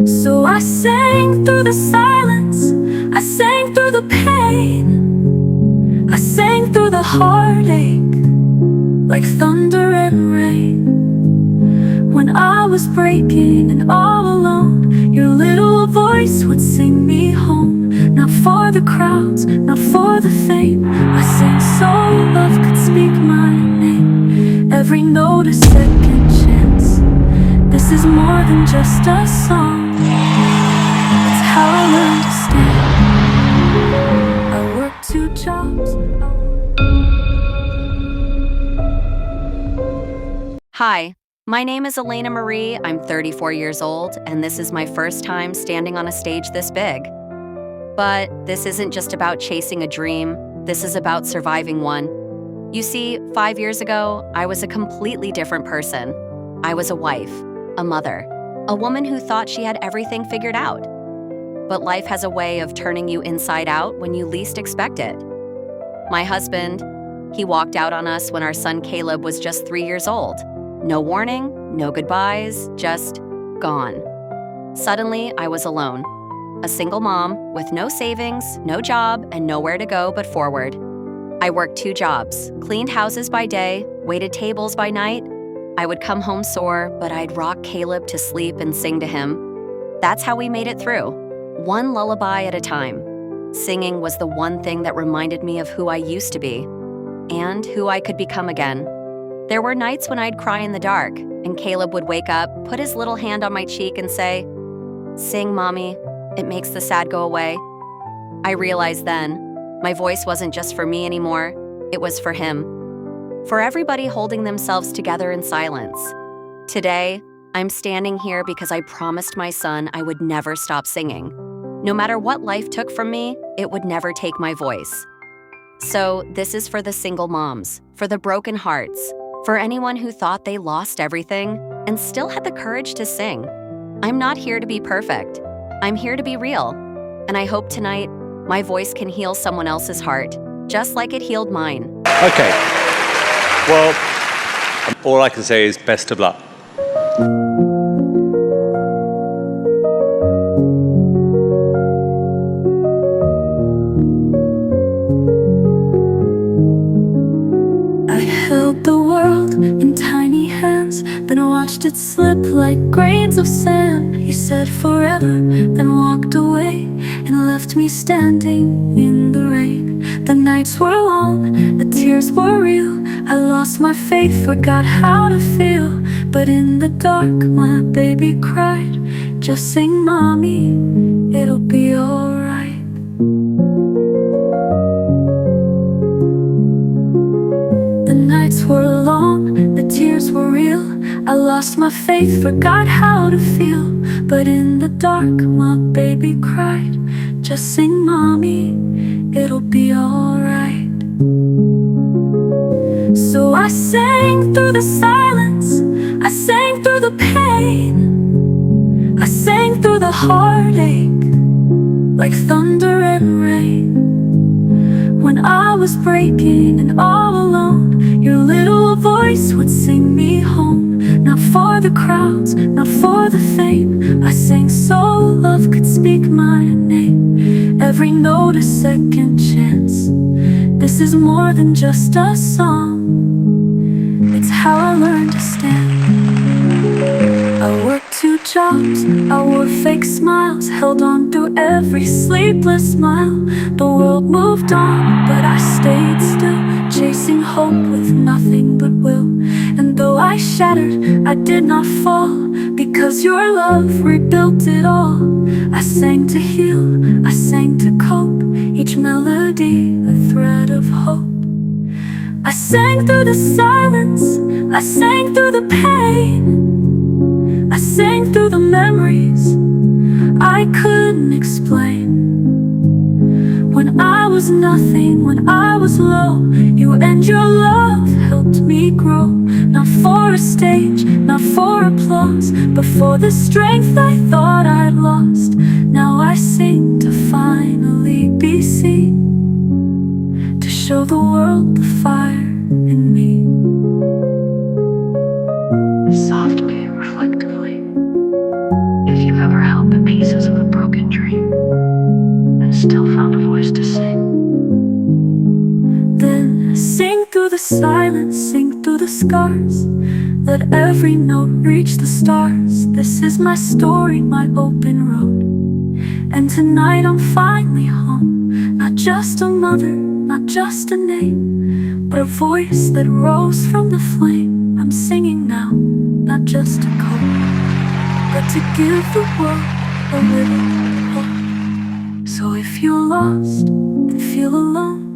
So I sang through the silence, I sang through the pain, I sang through the heartache, like thunder and rain. When I was breaking and all alone, your little voice would sing me home. Not for the crowds, not for the fame, I sang so love could speak my name. Every note a second chance. This is more than just a song, it's how I learned to stand. I worked 2 jobs. Hi, my name is Elena Marie. I'm 34 years old, and this is my first time standing on a stage this big. But this isn't just about chasing a dream, this is about surviving one. You see, 5 years ago, I was a completely different person. I was a wife, a mother, a woman who thought she had everything figured out. But life has a way of turning you inside out when you least expect it. My husband, he walked out on us when our son Caleb was just 3 years old. No warning, no goodbyes, just gone. Suddenly, I was alone. A single mom with no savings, no job, and nowhere to go but forward. I worked 2 jobs, cleaned houses by day, waited tables by night. I would come home sore, but I'd rock Caleb to sleep and sing to him. That's how we made it through, one lullaby at a time. Singing was the one thing that reminded me of who I used to be, and who I could become again. There were nights when I'd cry in the dark, and Caleb would wake up, put his little hand on my cheek and say, "Sing, Mommy, it makes the sad go away." I realized then, my voice wasn't just for me anymore, it was for him. For everybody holding themselves together in silence. Today, I'm standing here because I promised my son I would never stop singing. No matter what life took from me, it would never take my voice. So this is for the single moms, for the broken hearts, for anyone who thought they lost everything and still had the courage to sing. I'm not here to be perfect. I'm here to be real. And I hope tonight, my voice can heal someone else's heart, just like it healed mine. Okay. Well, all I can say is best of luck. I held the world in tiny hands, then watched it slip like grains of sand. You said forever, then walked away and left me standing in the rain. The nights were long, the tears were real. I lost my faith, forgot how to feel. But in the dark, my baby cried, "Just sing, Mommy, it'll be alright." The nights were long, the tears were real. I lost my faith, forgot how to feel. But in the dark, my baby cried, "Just sing, Mommy, it'll be alright." So I sang through the silence, I sang through the pain, I sang through the heartache, like thunder and rain. When I was breaking and all alone, your little voice would sing me home. Not for the crowds, not for the fame, I sang so love could speak my name. Every note a second chance. This is more than just a song, it's how I learned to stand. I worked 2 jobs, I wore fake smiles, held on through every sleepless mile. The world moved on, but I stayed still, chasing hope with nothing but will. And though I shattered, I did not fall, because your love rebuilt it all. I sang to heal, I sang to cope, each melody a thread of hope. I sang through the silence, I sang through the pain, I sang through the memories I couldn't explain. When I was nothing, when I was low, you and your love helped me grow. Not for a stage, not for applause, but for the strength I thought I'd lost. Now I sing to finally be seen, to show the world the fire in me. Softly, reflectively, if you've ever held it. still found a voice to sing. Then sing through the silence, sing through the scars. Let every note reach the stars. This is my story, my open road. And tonight I'm finally home. Not just a mother, not just a name, but a voice that rose from the flame. I'm singing now, not just to cope, but to give the world a little hope. So if you're lost and feel alone,